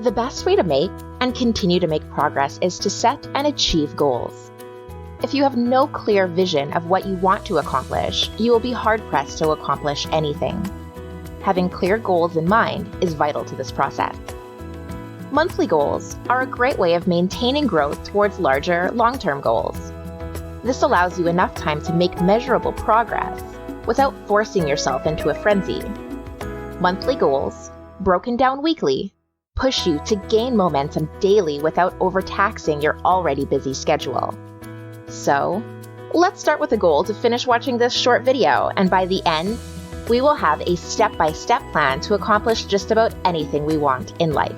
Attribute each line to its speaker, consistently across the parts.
Speaker 1: The best way to make and continue to make progress is to set and achieve goals. If you have no clear vision of what you want to accomplish, you will be hard-pressed to accomplish anything. Having clear goals in mind is vital to this process. Monthly goals are a great way of maintaining growth towards larger, long-term goals. This allows you enough time to make measurable progress without forcing yourself into a frenzy. Monthly goals, broken down weekly, push you to gain momentum daily without overtaxing your already busy schedule. So, let's start with a goal to finish watching this short video, and by the end, we will have a step-by-step plan to accomplish just about anything we want in life.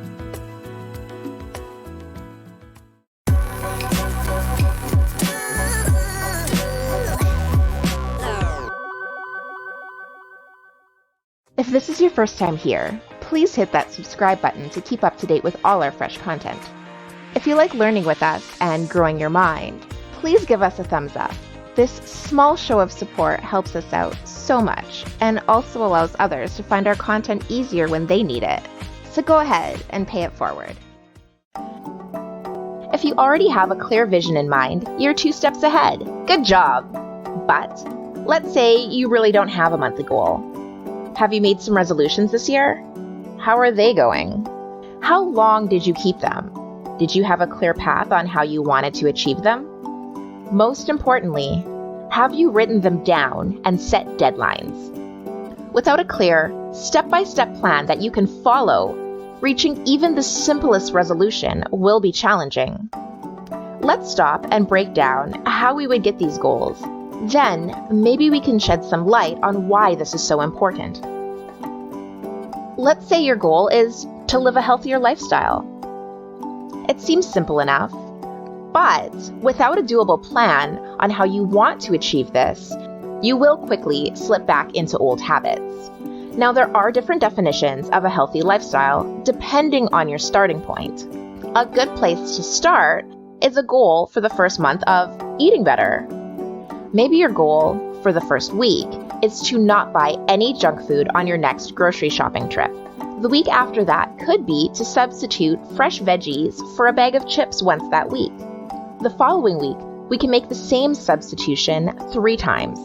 Speaker 1: If this is your first time here, please hit that subscribe button to keep up to date with all our fresh content. If you like learning with us and growing your mind, please give us a thumbs up. This small show of support helps us out so much and also allows others to find our content easier when they need it. So go ahead and pay it forward. If you already have a clear vision in mind, you're 2 steps ahead. Good job! But let's say you really don't have a monthly goal. Have you made some resolutions this year? How are they going? How long did you keep them? Did you have a clear path on how you wanted to achieve them? Most importantly, have you written them down and set deadlines? Without a clear, step-by-step plan that you can follow, reaching even the simplest resolution will be challenging. Let's stop and break down how we would get these goals. Then, maybe we can shed some light on why this is so important. Let's say your goal is to live a healthier lifestyle. It seems simple enough, but without a doable plan on how you want to achieve this, you will quickly slip back into old habits. Now, there are different definitions of a healthy lifestyle depending on your starting point. A good place to start is a goal for the first month of eating better. Maybe your goal for the first week is to not buy any junk food on your next grocery shopping trip. The week after that could be to substitute fresh veggies for a bag of chips once that week. The following week, we can make the same substitution 3 times.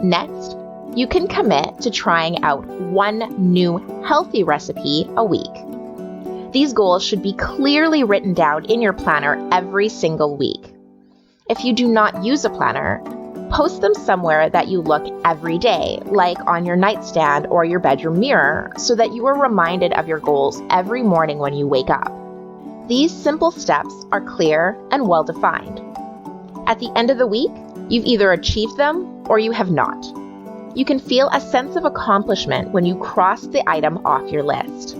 Speaker 1: Next, you can commit to trying out 1 new healthy recipe a week. These goals should be clearly written down in your planner every single week. If you do not use a planner, post them somewhere that you look every day, like on your nightstand or your bedroom mirror, so that you are reminded of your goals every morning when you wake up. These simple steps are clear and well-defined. At the end of the week, you've either achieved them or you have not. You can feel a sense of accomplishment when you cross the item off your list.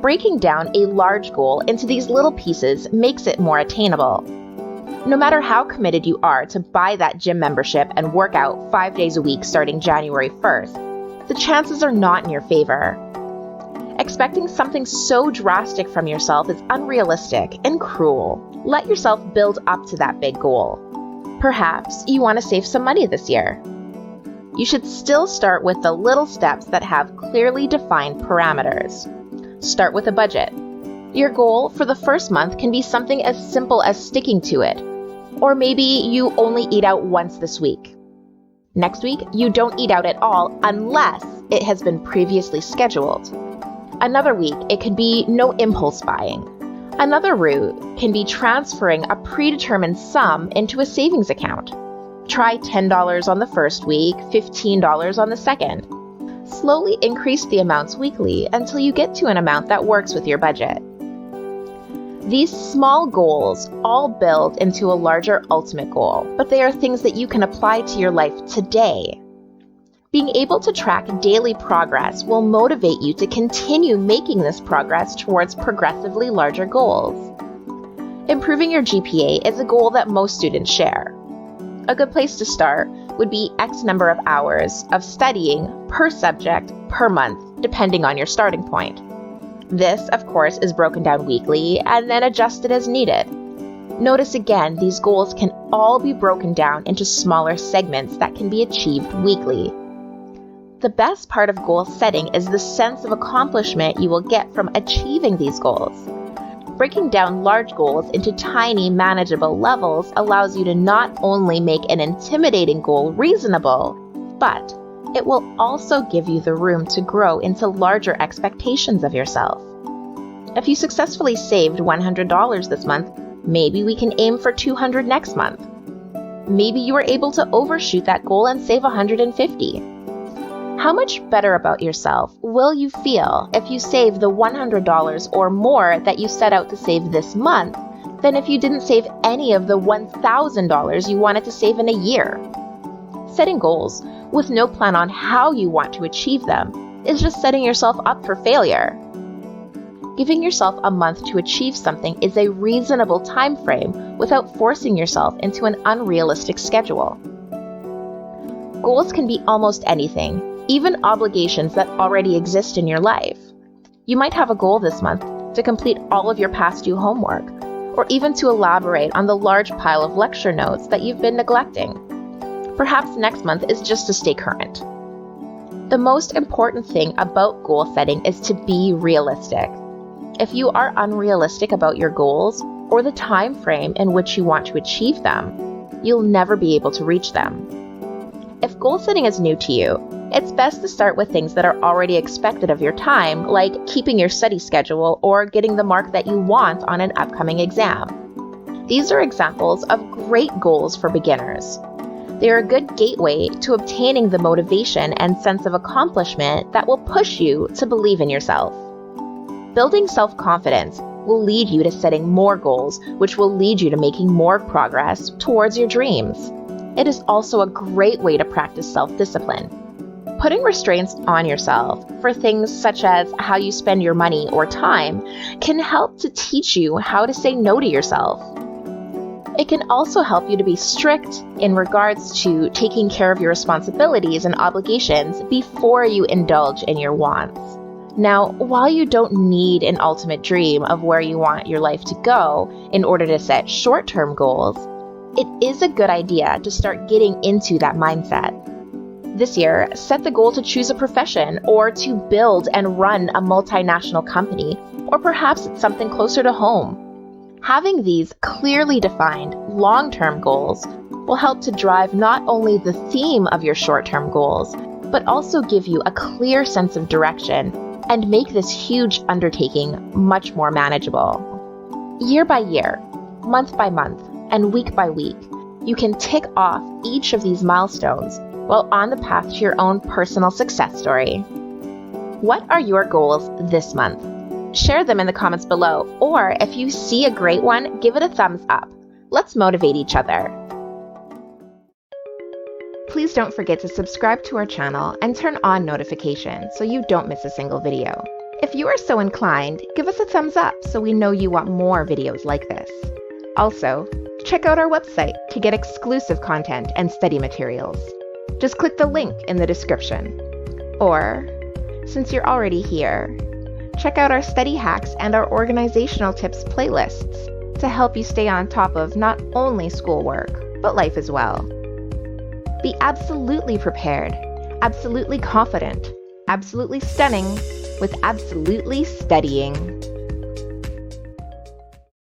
Speaker 1: Breaking down a large goal into these little pieces makes it more attainable. No matter how committed you are to buy that gym membership and work out 5 days a week starting January 1st, the chances are not in your favor. Expecting something so drastic from yourself is unrealistic and cruel. Let yourself build up to that big goal. Perhaps you want to save some money this year. You should still start with the little steps that have clearly defined parameters. Start with a budget. Your goal for the first month can be something as simple as sticking to it. Or maybe you only eat out once this week. Next week, you don't eat out at all unless it has been previously scheduled. Another week, it could be no impulse buying. Another route can be transferring a predetermined sum into a savings account. Try $10 on the first week, $15 on the second. Slowly increase the amounts weekly until you get to an amount that works with your budget. These small goals all build into a larger ultimate goal, but they are things that you can apply to your life today. Being able to track daily progress will motivate you to continue making this progress towards progressively larger goals. Improving your GPA is a goal that most students share. A good place to start would be X number of hours of studying per subject per month, depending on your starting point. This, of course, is broken down weekly and then adjusted as needed. Notice again, these goals can all be broken down into smaller segments that can be achieved weekly. The best part of goal setting is the sense of accomplishment you will get from achieving these goals. Breaking down large goals into tiny, manageable levels allows you to not only make an intimidating goal reasonable, but it will also give you the room to grow into larger expectations of yourself. If you successfully saved $100 this month, maybe we can aim for $200 next month. Maybe you were able to overshoot that goal and save $150. How much better about yourself will you feel if you save the $100 or more that you set out to save this month than if you didn't save any of the $1,000 you wanted to save in a year? Setting goals with no plan on how you want to achieve them is just setting yourself up for failure. Giving yourself a month to achieve something is a reasonable time frame without forcing yourself into an unrealistic schedule. Goals can be almost anything, even obligations that already exist in your life. You might have a goal this month to complete all of your past due homework, or even to elaborate on the large pile of lecture notes that you've been neglecting. Perhaps next month is just to stay current. The most important thing about goal setting is to be realistic. If you are unrealistic about your goals or the time frame in which you want to achieve them, you'll never be able to reach them. If goal setting is new to you, it's best to start with things that are already expected of your time, like keeping your study schedule or getting the mark that you want on an upcoming exam. These are examples of great goals for beginners. They are a good gateway to obtaining the motivation and sense of accomplishment that will push you to believe in yourself. Building self-confidence will lead you to setting more goals, which will lead you to making more progress towards your dreams. It is also a great way to practice self-discipline. Putting restraints on yourself for things such as how you spend your money or time can help to teach you how to say no to yourself. It can also help you to be strict in regards to taking care of your responsibilities and obligations before you indulge in your wants. Now, while you don't need an ultimate dream of where you want your life to go in order to set short-term goals, it is a good idea to start getting into that mindset. This year, set the goal to choose a profession or to build and run a multinational company, or perhaps it's something closer to home. Having these clearly defined long-term goals will help to drive not only the theme of your short-term goals, but also give you a clear sense of direction and make this huge undertaking much more manageable. Year by year, month by month, and week by week, you can tick off each of these milestones while on the path to your own personal success story. What are your goals this month? Share them in the comments below, or if you see a great one, give it a thumbs up. Let's motivate each other. Please don't forget to subscribe to our channel and turn on notifications so you don't miss a single video. If you are so inclined, give us a thumbs up so we know you want more videos like this. Also, check out our website to get exclusive content and study materials. Just click the link in the description. Or, since you're already here, check out our study hacks and our organizational tips playlists to help you stay on top of not only schoolwork, but life as well. Be absolutely prepared, absolutely confident, absolutely stunning, with absolutely studying.